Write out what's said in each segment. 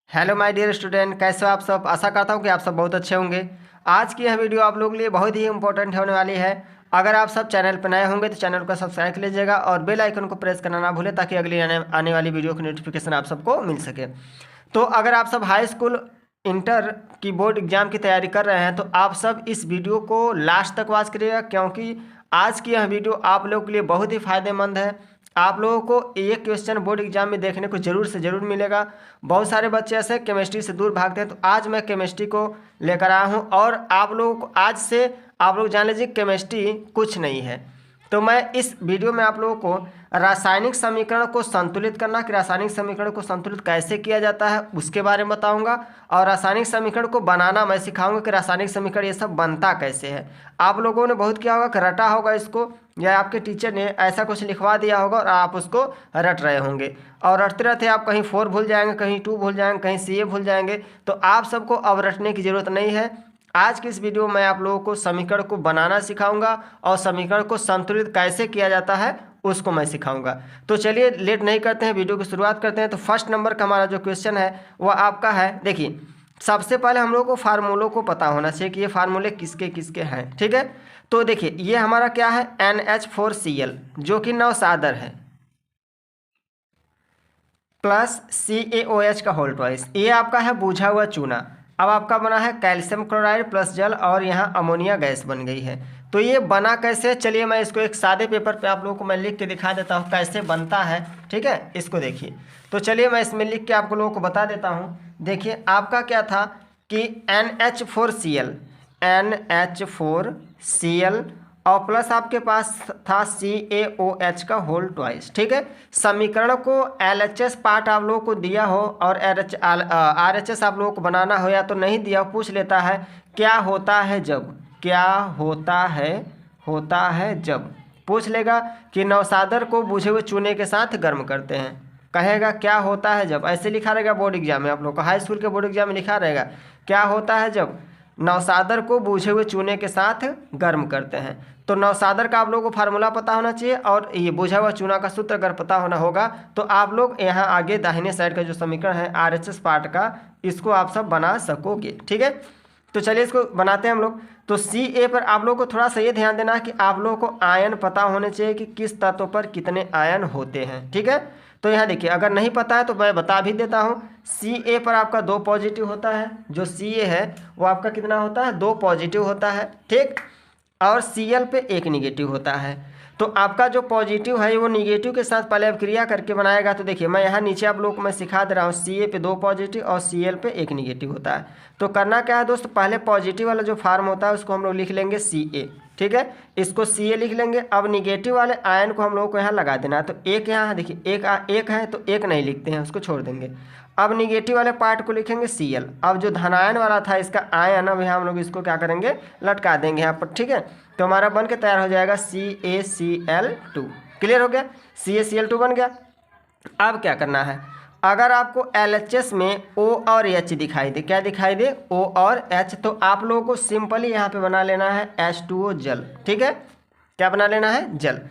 Hello my dear student, कैसे हो आप सब। आशा करता हूँ कि आप सब बहुत अच्छे होंगे। आज की यह वीडियो आप लोगों के लिए बहुत ही इंपॉर्टेंट होने वाली है। अगर आप सब चैनल पर नए होंगे तो चैनल को सब्सक्राइब कर लीजिएगा और बेल आइकन को प्रेस करना ना भूलें ताकि अगली आने वाली वीडियो की नोटिफिकेशन आप सबको मिल सके। तो अगर आप सब हाई स्कूल इंटर की बोर्ड एग्जाम की तैयारी कर रहे हैं तो आप सब इस वीडियो को लास्ट तक वॉच करिएगा, क्योंकि आज की यह वीडियो आप लोगों के लिए बहुत ही फायदेमंद है। आप लोगों को एक क्वेश्चन बोर्ड एग्जाम में देखने को जरूर से ज़रूर मिलेगा। बहुत सारे बच्चे ऐसे केमिस्ट्री से दूर भागते हैं, तो आज मैं केमिस्ट्री को लेकर आया हूँ और आप लोगों को आज से आप लोग जान लीजिए केमिस्ट्री कुछ नहीं है। तो मैं इस वीडियो में आप लोगों को रासायनिक समीकरण को संतुलित करना, कि रासायनिक समीकरण को संतुलित कैसे किया जाता है उसके बारे में बताऊंगा, और रासायनिक समीकरण को बनाना मैं सिखाऊंगा कि रासायनिक समीकरण ये सब बनता कैसे है। आप लोगों ने बहुत किया होगा कि रटा होगा इसको, या आपके टीचर ने ऐसा कुछ लिखवा दिया होगा और आप उसको रट रहे होंगे, और रटते रहते आप कहीं 4 भूल जाएंगे, कहीं 2 भूल जाएंगे, कहीं CA भूल जाएंगे। तो आप सबको अब रटने की ज़रूरत नहीं है। आज की इस वीडियो में मैं आप लोगों को समीकरण को बनाना सिखाऊंगा और समीकरण को संतुलित कैसे किया जाता है उसको मैं सिखाऊंगा। तो चलिए लेट नहीं करते हैं, वीडियो की शुरुआत करते हैं। तो फर्स्ट नंबर का हमारा जो क्वेश्चन है वह आपका है, देखिए सबसे पहले हम लोग को फार्मूलों को पता होना चाहिए कि ये फार्मूले किसके किसके हैं, ठीक है। तो देखिए ये हमारा क्या है, NH4Cl जो कि नवसादर है, प्लस CaOH का होल ट्वाइस, ये आपका है बूझा हुआ चूना। अब आपका बना है कैल्शियम क्लोराइड प्लस जल और यहाँ अमोनिया गैस बन गई है। तो ये बना कैसे, चलिए मैं इसको एक सादे पेपर पे आप लोगों को मैं लिख के दिखा देता हूँ कैसे बनता है, ठीक है। इसको देखिए, तो चलिए मैं इसमें लिख के आप लोगों को बता देता हूँ। देखिए आपका क्या था कि NH4Cl और प्लस आपके पास था CaOH का होल ट्वाइस, ठीक है। समीकरण को LHS पार्ट आप लोगों को दिया हो और RHS आप लोगों को बनाना हो, या तो नहीं दिया हो, पूछ लेता है क्या होता है जब, क्या होता है जब, पूछ लेगा कि नवसादर को बुझे हुए चूने के साथ गर्म करते हैं, कहेगा क्या होता है जब, ऐसे लिखा रहेगा बोर्ड एग्जाम में। आप लोग को हाई स्कूल के बोर्ड एग्जाम में लिखा रहेगा क्या होता है जब नवसादर को बुझे हुए चूने के साथ गर्म करते हैं। तो नवसादर का आप लोगों को फार्मूला पता होना चाहिए और ये बुझा हुआ चूना का सूत्र अगर पता होना होगा तो आप लोग यहाँ आगे दाहिने साइड का जो समीकरण है RHS पार्ट का, इसको आप सब बना सकोगे, ठीक है। तो चलिए इसको बनाते हैं हम लोग। तो Ca पर आप लोग को थोड़ा सा ये ध्यान देना कि आप लोगों को आयन पता होने चाहिए कि किस तत्व पर कितने आयन होते हैं, ठीक है। तो यहाँ देखिए अगर नहीं पता है तो मैं बता भी देता हूँ। Ca पर आपका 2 पॉजिटिव होता है, जो Ca है वो आपका कितना होता है, 2 पॉजिटिव होता है, ठीक। और Cl पे 1 निगेटिव होता है। तो आपका जो पॉजिटिव है वो निगेटिव के साथ पहले अब क्रिया करके बनाएगा। तो देखिए मैं यहाँ नीचे आप लोग को मैं सिखा दे रहा हूँ, Ca पे 2 पॉजिटिव और Cl पे 1 निगेटिव होता है। तो करना क्या है दोस्त, पहले पॉजिटिव वाला जो फार्म होता है उसको हम लोग लिख लेंगे Ca, ठीक है। इसको Ca लिख लेंगे। अब निगेटिव वाले आयन को हम लोग को यहाँ लगा देना है। तो एक यहाँ देखिए एक है तो एक नहीं लिखते हैं, उसको छोड़ देंगे। अब निगेटिव वाले पार्ट को लिखेंगे Cl। अब जो धनायन वाला था इसका आयन, अब यहाँ हम लोग इसको क्या करेंगे, लटका देंगे यहाँ पर, ठीक है। तो हमारा बन के तैयार हो जाएगा CaCl2। क्लियर हो गया, CaCl2 बन गया। अब क्या करना है, अगर आपको LHS में O और H दिखाई दे, क्या दिखाई दे, O और H, तो आप लोगों को सिंपली यहाँ पे बना लेना है H2O जल, ठीक है। क्या बना लेना है, जल।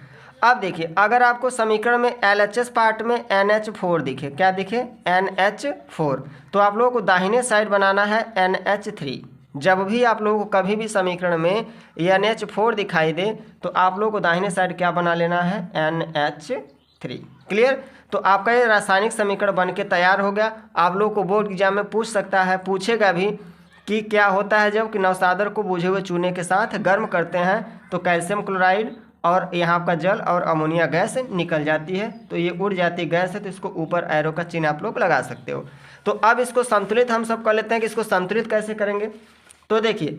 अब देखिए अगर आपको समीकरण में LHS पार्ट में NH4 दिखे, क्या दिखे, NH4, तो आप लोगों को दाहिने साइड बनाना है NH3। जब भी आप लोगों को कभी भी समीकरण में NH4 दिखाई दे तो आप लोगों को दाहिने साइड क्या बना लेना है, NH3। क्लियर। तो आपका ये रासायनिक समीकरण बन के तैयार हो गया। आप लोगों को बोर्ड एग्जाम में पूछ सकता है, पूछेगा भी कि क्या होता है जब कि नवसादर को बुझे हुए चूने के साथ गर्म करते हैं तो कैल्शियम क्लोराइड और यहाँ आपका जल और अमोनिया गैस निकल जाती है। तो ये उड़ जाती गैस है, तो इसको ऊपर एरो का चिन्ह आप लोग लगा सकते हो। तो अब इसको संतुलित हम सब कर लेते हैं कि इसको संतुलित कैसे करेंगे। तो देखिए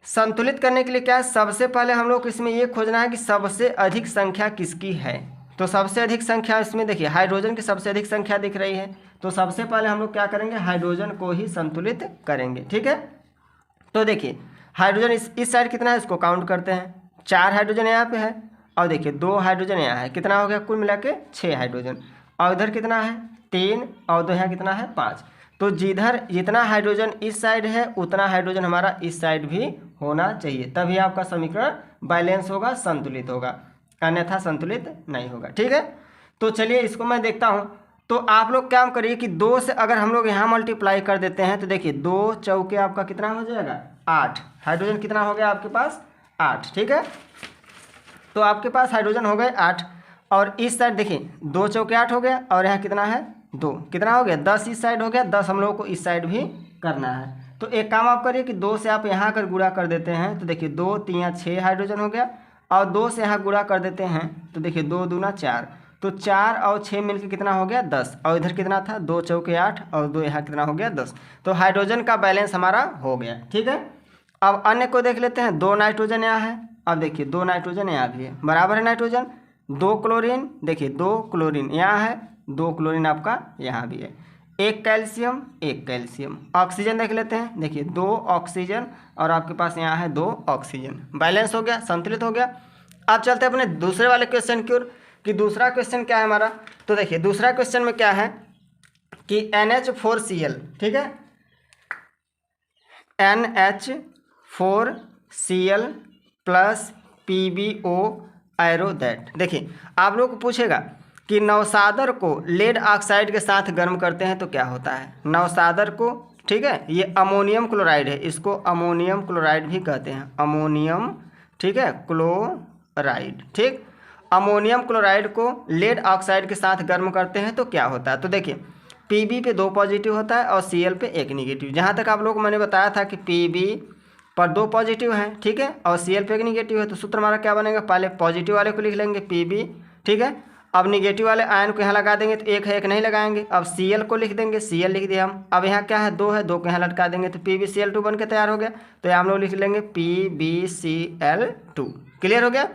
संतुलित करने के लिए क्या है, सबसे पहले हम लोग इसमें ये खोजना है कि सबसे अधिक संख्या किसकी है। तो सबसे अधिक संख्या इसमें देखिए हाइड्रोजन की सबसे अधिक संख्या दिख रही है, तो सबसे पहले हम लोग क्या करेंगे, हाइड्रोजन को ही संतुलित करेंगे, ठीक है। तो देखिए हाइड्रोजन इस साइड कितना है, इसको काउंट करते हैं। 4 हाइड्रोजन यहाँ पे है और देखिए 2 हाइड्रोजन यहाँ है, कितना हो गया, कुल मिला के 6 हाइड्रोजन। और इधर कितना है, 3 और 2 यहाँ कितना है, 5। तो जिधर जितना हाइड्रोजन इस साइड है उतना हाइड्रोजन हमारा इस साइड भी होना चाहिए, तभी आपका समीकरण बैलेंस होगा, संतुलित होगा, अन्यथा संतुलित नहीं होगा, ठीक है। तो चलिए इसको मैं देखता हूँ। तो आप लोग क्या करिए कि 2 से अगर हम लोग यहाँ मल्टीप्लाई कर देते हैं तो देखिए 2 चौके आपका कितना हो जाएगा 8, हाइड्रोजन कितना हो गया आपके पास 8, ठीक है। तो आपके पास हाइड्रोजन हो गए 8, और इस साइड देखिए 2 चौके 8 हो गया, और यहाँ कितना है 2, कितना हो गया 10 इस साइड हो गया, 10 हम लोगों को इस साइड भी करना है। तो एक काम आप करिए कि 2 से आप यहाँ कर गुणा कर देते हैं तो देखिए 2 3 6 हाइड्रोजन हो गया, और 2 से यहाँ गुणा कर देते हैं तो देखिए 2 दूना 4, तो 4 और 6 मिलकर कितना हो गया 10, और इधर कितना था 2 चौके 8 और 2 यहाँ कितना हो गया 10। तो हाइड्रोजन का बैलेंस हमारा हो गया, ठीक है। अब अन्य को देख लेते हैं, 2 नाइट्रोजन यहाँ है, अब देखिए 2 नाइट्रोजन यहाँ भी है, बराबर है नाइट्रोजन, 2 क्लोरीन, देखिए 2 क्लोरीन यहाँ है, 2 क्लोरीन आपका यहाँ भी है, 1 कैल्शियम 1 कैल्शियम। ऑक्सीजन देख लेते हैं, देखिए 2 ऑक्सीजन और आपके पास यहाँ है 2 ऑक्सीजन, बैलेंस हो गया, संतुलित हो गया। अब चलते हैं अपने दूसरे वाले क्वेश्चन की ओर कि दूसरा क्वेश्चन क्या है हमारा। तो देखिए दूसरा क्वेश्चन में क्या है कि NH4Cl, ठीक है, NH4Cl plus PbO arrow that. देखिए आप लोग को पूछेगा कि नवसादर को लेड ऑक्साइड के साथ गर्म करते हैं तो क्या होता है। नवसादर को, ठीक है, ये अमोनियम क्लोराइड है, इसको अमोनियम क्लोराइड भी कहते हैं, अमोनियम, ठीक है, क्लोराइड, ठीक। अमोनियम क्लोराइड को लेड ऑक्साइड के साथ गर्म करते हैं तो क्या होता है। तो देखिए Pb पे 2 पॉजिटिव होता है और Cl पे 1 निगेटिव। जहाँ तक आप लोगों को मैंने बताया था कि Pb पर 2 पॉजिटिव हैं, ठीक है, और Cl पे 1 निगेटिव है, तो सूत्र हमारा क्या बनेगा, पहले पॉजिटिव वाले को लिख लेंगे Pb, ठीक है, अब निगेटिव वाले आयन को यहाँ लगा देंगे तो 1 है 1 नहीं लगाएंगे, अब Cl को लिख देंगे, Cl लिख दिया हम, अब यहाँ क्या है 2 है, 2 को यहाँ लटका देंगे तो PbCl2 बन के तैयार हो गया। तो यहाँ हम लोग लिख लेंगे PbCl2, क्लियर हो गया,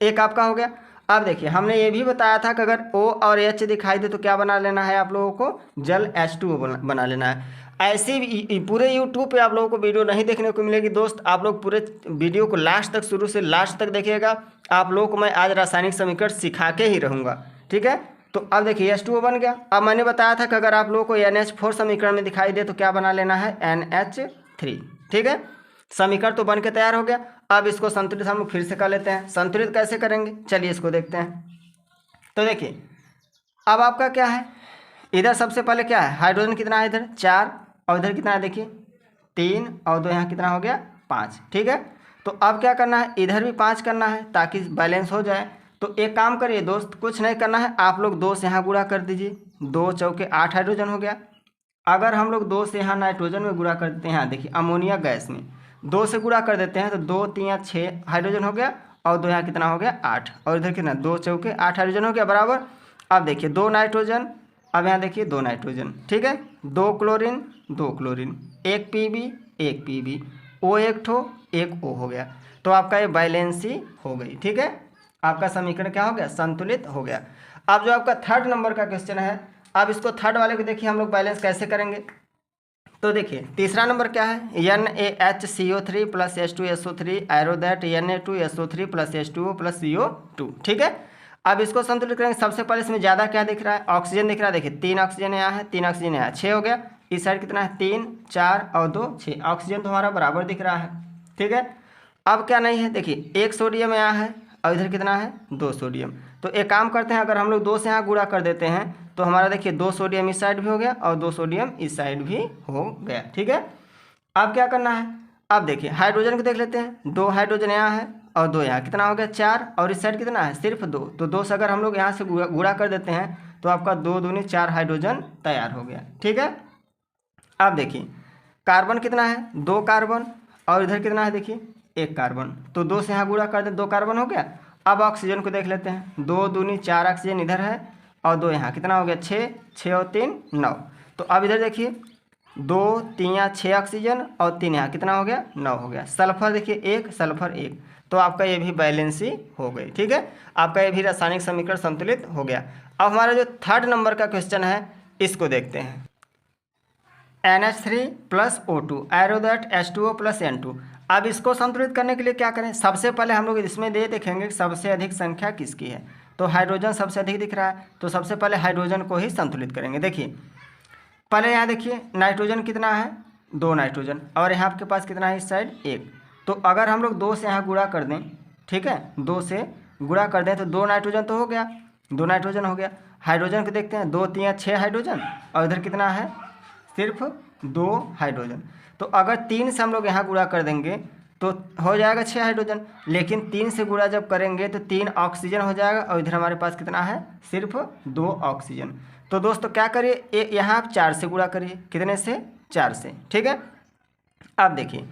एक आपका हो गया। अब देखिए हमने ये भी बताया था कि अगर O और H दिखाई दे तो क्या बना लेना है आप लोगों को, जल H2O बना लेना है। ऐसे पूरे YouTube पे आप लोगों को वीडियो नहीं देखने को मिलेगी दोस्त, आप लोग पूरे वीडियो को लास्ट तक, शुरू से लास्ट तक देखिएगा। आप लोगों को मैं आज रासायनिक समीकरण सिखा के ही रहूँगा, ठीक है। तो अब देखिए H2O बन गया। अब मैंने बताया था कि अगर आप लोगों को NH4 समीकरण में दिखाई दे तो क्या बना लेना है, NH3, ठीक है। समीकरण तो बन के तैयार हो गया। अब इसको संतुलित हम लोग फिर से कर लेते हैं। संतुलित कैसे करेंगे, चलिए इसको देखते हैं। तो देखिए अब आपका क्या है, इधर सबसे पहले क्या है, हाइड्रोजन कितना है, इधर 4 और इधर कितना है देखिए 3 और 2 यहाँ कितना हो गया 5, ठीक है। तो अब क्या करना है, इधर भी 5 करना है ताकि बैलेंस हो जाए। तो एक काम करिए दोस्त, कुछ नहीं करना है, आप लोग 2 से यहाँ गुणा कर दीजिए, 2 चौके 8 हाइड्रोजन हो गया। अगर हम लोग 2 से यहाँ नाइट्रोजन में गुणा कर देते हैं, यहाँ देखिए अमोनिया गैस में 2 से गुणा कर देते हैं तो 2 3 6 हाइड्रोजन हो गया, और 2 यहाँ कितना हो गया 8, और इधर कितना 2 चौके 8 हाइड्रोजन हो गया, बराबर। अब देखिए 2 नाइट्रोजन, अब यहाँ देखिए 2 नाइट्रोजन, ठीक है, 2 chlorine 2 chlorine, 1 Pb 1 Pb, O एक ठो 1 O हो गया। तो आपका ये बैलेंसी हो गई, ठीक है, आपका समीकरण क्या हो गया, संतुलित हो गया। अब जो आपका थर्ड नंबर का क्वेश्चन है, अब इसको थर्ड वाले को देखिए हम लोग बैलेंस कैसे करेंगे। तो देखिए तीसरा नंबर क्या है, NaHCO3 plus H2SO3 arrow that Na2SO3 plus H2O plus CO2, ठीक है। अब इसको संतुलित करेंगे। सबसे पहले इसमें ज़्यादा क्या दिख रहा है, ऑक्सीजन दिख रहा है, देखिए 3 ऑक्सीजन यहाँ है, 3 ऑक्सीजन यहाँ 6 हो गया, इस साइड कितना है 3 4 और 2 6, ऑक्सीजन तो हमारा बराबर दिख रहा है, ठीक है। अब क्या नहीं है, देखिए 1 सोडियम यहाँ है और इधर कितना है 2 सोडियम। तो एक काम करते हैं, अगर हम लोग 2 से यहाँ गुणा कर देते हैं तो हमारा देखिए 2 सोडियम इस साइड भी हो गया और 2 सोडियम इस साइड भी हो गया, ठीक है। अब क्या करना है, अब देखिए हाइड्रोजन को देख लेते हैं, 2 हाइड्रोजन यहाँ है और 2 यहाँ कितना हो गया 4, और इस साइड कितना है सिर्फ 2, तो 2 से अगर हम लोग यहाँ से गुणा कर देते हैं तो आपका 2 दूनी 4 हाइड्रोजन तैयार हो गया, ठीक है। अब देखिए कार्बन कितना है 2 कार्बन, और इधर कितना है देखिए 1 कार्बन, तो 2 से यहाँ गुणा कर दे 2 कार्बन हो गया। अब ऑक्सीजन को देख लेते हैं, 2 दूनी 4 ऑक्सीजन इधर है और 2 यहाँ कितना हो गया 6, 6 और 3 9। तो अब इधर देखिए 2 3 6 ऑक्सीजन और 3 यहाँ कितना हो गया 9 हो गया। सल्फर देखिए 1 सल्फर 1, तो आपका ये भी बैलेंसी हो गई, ठीक है। आपका ये भी रासायनिक समीकरण संतुलित हो गया। अब हमारा जो थर्ड नंबर का क्वेश्चन है इसको देखते हैं। NH3 plus O2 arrow that H2O plus N2। अब इसको संतुलित करने के लिए क्या करें, सबसे पहले हम लोग इसमें देखेंगे कि सबसे अधिक संख्या किसकी है। तो हाइड्रोजन सबसे अधिक दिख रहा है, तो सबसे पहले हाइड्रोजन को ही संतुलित करेंगे। देखिए पहले यहाँ देखिए नाइट्रोजन कितना है 2 नाइट्रोजन, और यहाँ आपके पास कितना है इस साइड 1। तो अगर हम लोग 2 से यहाँ गुणा कर दें, ठीक है, 2 से गुणा कर दें तो 2 नाइट्रोजन तो हो गया, 2 नाइट्रोजन हो गया। हाइड्रोजन को देखते हैं, 2 3 6 हाइड्रोजन, और इधर कितना है, सिर्फ 2 हाइड्रोजन। तो अगर 3 से हम लोग यहाँ गुणा कर देंगे तो हो जाएगा 6 हाइड्रोजन, लेकिन 3 से गुणा जब करेंगे तो 3 ऑक्सीजन हो जाएगा, और इधर हमारे पास कितना है, सिर्फ 2 ऑक्सीजन। तो दोस्तों क्या करिए, यहाँ आप 4 से गुणा करिए, कितने से, 4 से, ठीक है। अब देखिए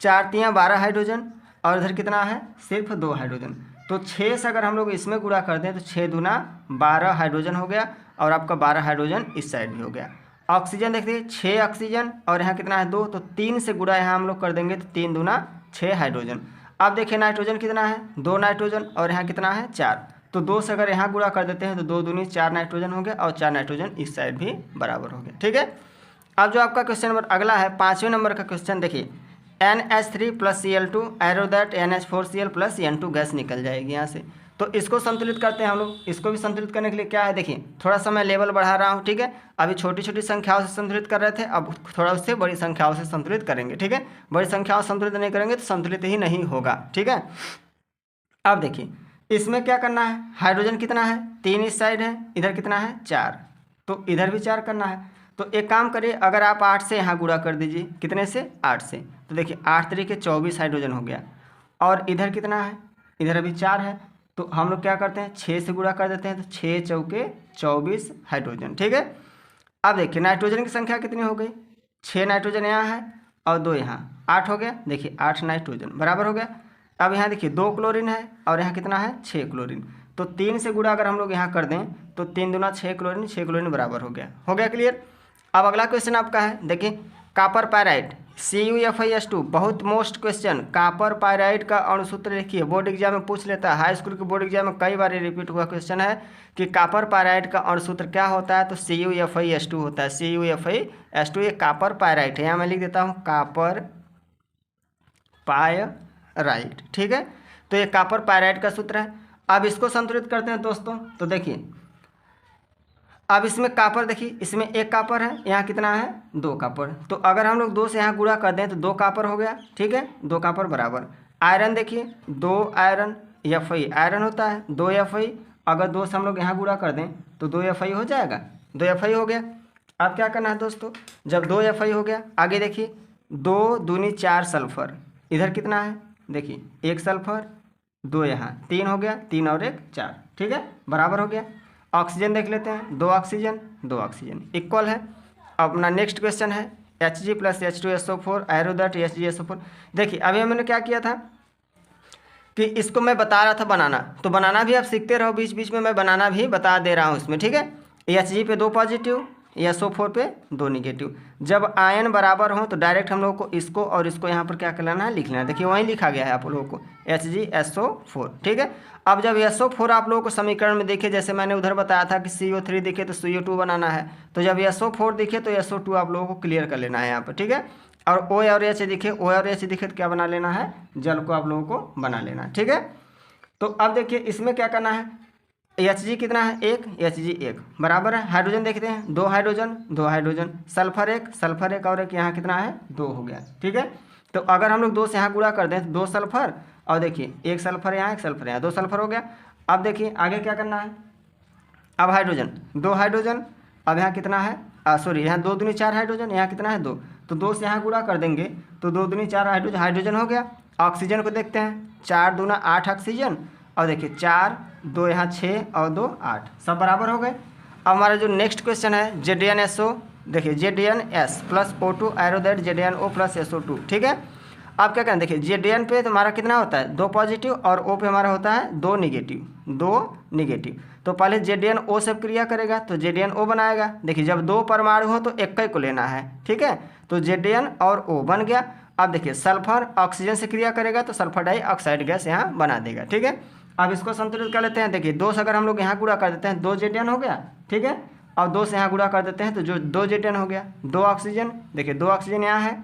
4 3 12 हाइड्रोजन, और इधर कितना है, सिर्फ 2 हाइड्रोजन। तो 6 से अगर हम लोग इसमें गुणा कर दें तो 6 दूना 12 हाइड्रोजन हो गया, और आपका 12 हाइड्रोजन इस साइड भी हो गया। ऑक्सीजन देखिए 6 ऑक्सीजन, और यहाँ कितना है 2, तो 3 से गुणा यहाँ हम लोग कर देंगे तो 3 दूना 6 हाइड्रोजन। अब देखिए नाइट्रोजन कितना है, 2 नाइट्रोजन, और यहाँ कितना है 4, तो 2 से अगर यहाँ गुणा कर देते हैं तो 2 दूनी 4 नाइट्रोजन हो गया, और 4 नाइट्रोजन इस साइड भी बराबर हो गया, ठीक है। अब जो आपका क्वेश्चन नंबर अगला है, 5वें नंबर का क्वेश्चन देखिए, NH3 + Cl2 arrow that NH4Cl + N2 gas निकल जाएगी यहाँ से। तो इसको संतुलित करते हैं हम लोग। इसको भी संतुलित करने के लिए क्या है, देखिए थोड़ा सा मैं लेवल बढ़ा रहा हूँ, ठीक है। अभी छोटी छोटी संख्याओं से संतुलित कर रहे थे, अब थोड़ा उससे बड़ी संख्याओं से संतुलित करेंगे, ठीक है। बड़ी संख्याओं से संतुलित नहीं करेंगे तो संतुलित ही नहीं होगा, ठीक है। अब देखिए इसमें क्या करना है, हाइड्रोजन कितना है, 3 इस साइड है, इधर कितना है 4, तो इधर भी 4 करना है। तो एक काम करिए, अगर आप 8 से यहाँ गुणा कर दीजिए, कितने से, 8 से, तो देखिए 8 तरीके 24 हाइड्रोजन हो गया, और इधर कितना है, इधर अभी 4 है, तो हम लोग क्या करते हैं 6 से गुणा कर देते हैं, तो 6 चौके 24 हाइड्रोजन, ठीक है। अब देखिए नाइट्रोजन की संख्या कितनी हो गई, 6 नाइट्रोजन यहाँ है और 2 यहाँ, 8 हो गया, देखिए 8 नाइट्रोजन बराबर हो गया। अब यहाँ देखिए 2 क्लोरीन है, और यहाँ कितना है 6 क्लोरीन, तो 3 से गुणा अगर हम लोग यहाँ कर दें तो 3 दूना 6 क्लोरीन, 6 क्लोरीन बराबर हो गया क्लियर। अब अगला क्वेश्चन आपका है, देखिए कॉपर पायराइट CuFiS2, बहुत मोस्ट क्वेश्चन, कॉपर पायराइट का अणुसूत्र लिखिए, बोर्ड एग्जाम में पूछ लेता है, हाई स्कूल के बोर्ड एग्जाम में कई बार रिपीट हुआ क्वेश्चन है कि कॉपर पायराइट का अणुसूत्र क्या होता है, तो CuFiS2 होता है, CuFiS2 ये कॉपर पायराइट है, यहाँ मैं लिख देता हूँ कॉपर पायराइट, ठीक है। तो ये कॉपर पायराइट का सूत्र है। अब इसको संतुलित करते हैं दोस्तों, तो देखिए अब इसमें कॉपर, देखिए इसमें 1 कॉपर है, यहाँ कितना है 2 कॉपर, तो अगर हम लोग 2 से यहाँ गुणा कर दें तो 2 कॉपर हो गया, ठीक है, 2 कॉपर बराबर। आयरन देखिए 2 आयरन, Fe आयरन होता है, 2 Fe, अगर 2 से हम लोग यहाँ गुणा कर दें तो 2 Fe हो जाएगा, 2 Fe हो गया। अब क्या करना है दोस्तों, जब 2 Fe हो गया, आगे देखिए 2 दूनी 4 सल्फर, इधर कितना है, देखिए 1 सल्फर, 2 यहाँ, 3 हो गया, 3 और 1 4, ठीक है, बराबर हो गया। ऑक्सीजन देख लेते हैं, 2 ऑक्सीजन 2 ऑक्सीजन इक्वल है। अपना नेक्स्ट क्वेश्चन है Hg + H2SO4 arrow that HgSO4। देखिए अभी मैंने क्या किया था कि इसको मैं बता रहा था बनाना, तो बनाना भी आप सीखते रहो, बीच बीच में मैं बनाना भी बता दे रहा हूँ इसमें, ठीक है। Hg पे 2 पॉजिटिव, SO4 पे 2 निगेटिव। जब आयन बराबर हो तो डायरेक्ट हम लोग को इसको और इसको यहाँ पर क्या कर लेना है, लिख लेना है, देखिए वहीं लिखा गया है आप लोगों को HgSO4, ठीक है। अब जब SO4 आप लोगों को समीकरण में देखे, जैसे मैंने उधर बताया था कि CO3 दिखे तो CO2 बनाना है, तो जब SO4 दिखे तो SO2 आप लोगों को क्लियर कर लेना है यहाँ पर, ठीक है। और O और H दिखे, O और H दिखे तो क्या बना लेना है, जल को आप लोगों को बना लेना है, ठीक है। तो अब देखिए इसमें क्या करना है, Hg कितना है 1, Hg 1 बराबर है, हाइड्रोजन देखते हैं 2 हाइड्रोजन 2 हाइड्रोजन, सल्फर 1 और 1 यहाँ कितना है 2 हो गया, ठीक है। तो अगर हम लोग 2 से यहाँ गुणा कर दें तो 2 सल्फर, और देखिए 1 सल्फर यहाँ 1 सल्फर यहाँ, 2 सल्फर हो गया। अब देखिए आगे क्या करना है, अब हाइड्रोजन 2 हाइड्रोजन, अब यहाँ कितना है, सॉरी यहाँ 2 दूनी 4 हाइड्रोजन, यहाँ कितना है 2, तो 2 से यहाँ गुणा कर देंगे तो 2 दूनी 4 हाइड्रोजन हो गया। ऑक्सीजन को देखते हैं, 4 दूना 8 ऑक्सीजन, और देखिए 4 2 यहाँ 6 और 2 8, सब बराबर हो गए। अब हमारा जो नेक्स्ट क्वेश्चन है ZnSO, देखिए ZnS + O2 arrow that ZnO + SO2, ठीक है। अब क्या करें, देखिए Zn पे तो हमारा कितना होता है 2 पॉजिटिव, और O पे हमारा होता है 2 निगेटिव। तो पहले ZnO से क्रिया करेगा तो ZnO बनाएगा, देखिए जब 2 परमाणु हो तो एक ही को लेना है, ठीक है। तो Zn और O बन गया। अब देखिए सल्फर ऑक्सीजन से क्रिया करेगा तो सल्फर डाइऑक्साइड गैस यहाँ बना देगा, ठीक है। अब इसको संतुलित कर लेते हैं, देखिए 2 से अगर हम लोग यहाँ गुणा कर देते हैं 2 Zn हो गया, ठीक है, और 2 से यहाँ गुणा कर देते हैं तो जो 2 Zn हो गया, 2 ऑक्सीजन, देखिए 2 ऑक्सीजन यहाँ है।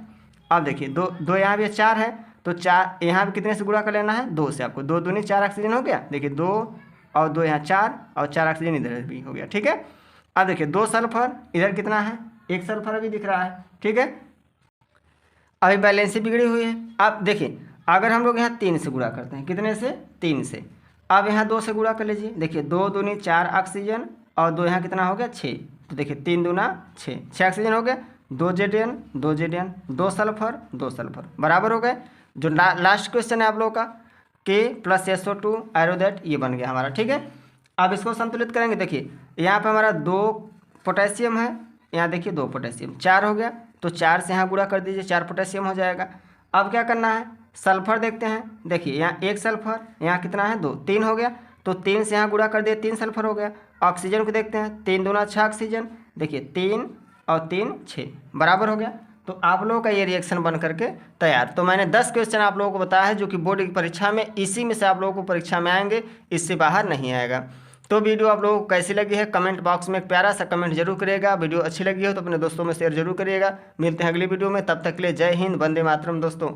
अब देखिए 2 यहाँ भी 4 है, तो 4 यहाँ भी कितने से गुणा कर लेना है 2 से, आपको 2 दूनी 4 ऑक्सीजन हो गया, देखिए 2 और 2 यहाँ 4 और 4 ऑक्सीजन इधर भी हो गया, ठीक है। अब देखिए 2 सल्फर, इधर कितना है 1 सल्फर अभी दिख रहा है, ठीक है। अभी बैलेंस बिगड़ी हुई है। अब देखिए अगर हम लोग यहाँ 3 से गुणा करते हैं, कितने से 3 से, अब यहाँ 2 से गुणा कर लीजिए, देखिए 2 दूनी 4 ऑक्सीजन और 2 यहाँ कितना हो गया 6। तो देखिए 3 दूना 6, 6 ऑक्सीजन हो गया, 2 जेडियन 2 जेडियन 2 सल्फर 2 सल्फर बराबर हो गए। जो लास्ट क्वेश्चन है आप लोगों का के प्लस SO2 एरोदैट, ये बन गया हमारा। ठीक है, अब इसको संतुलित करेंगे। देखिए यहाँ पे हमारा 2 पोटेशियम है, यहाँ देखिए 2 पोटेशियम, 4 हो गया। तो 4 से यहाँ गुणा कर दीजिए, 4 पोटेशियम हो जाएगा। अब क्या करना है, सल्फर देखते हैं। देखिए यहाँ 1 सल्फर, यहाँ कितना है 2, 3 हो गया। तो 3 से यहाँ गुणा कर दिए, 3 सल्फर हो गया। ऑक्सीजन को देखते हैं, 3 दूना 6 ऑक्सीजन, देखिए 3 और 3 6 बराबर हो गया। तो आप लोगों का ये रिएक्शन बन करके तैयार। तो मैंने 10 क्वेश्चन आप लोगों को बताया है जो कि बोर्ड की परीक्षा में इसी में से आप लोगों को परीक्षा में आएंगे, इससे बाहर नहीं आएगा। तो वीडियो आप लोगों को कैसी लगी है कमेंट बॉक्स में एक प्यारा सा कमेंट जरूर करिएगा। वीडियो अच्छी लगी हो तो अपने दोस्तों में शेयर जरूर करिएगा। मिलते हैं अगली वीडियो में, तब तक के लिए जय हिंद, वंदे मातरम दोस्तों।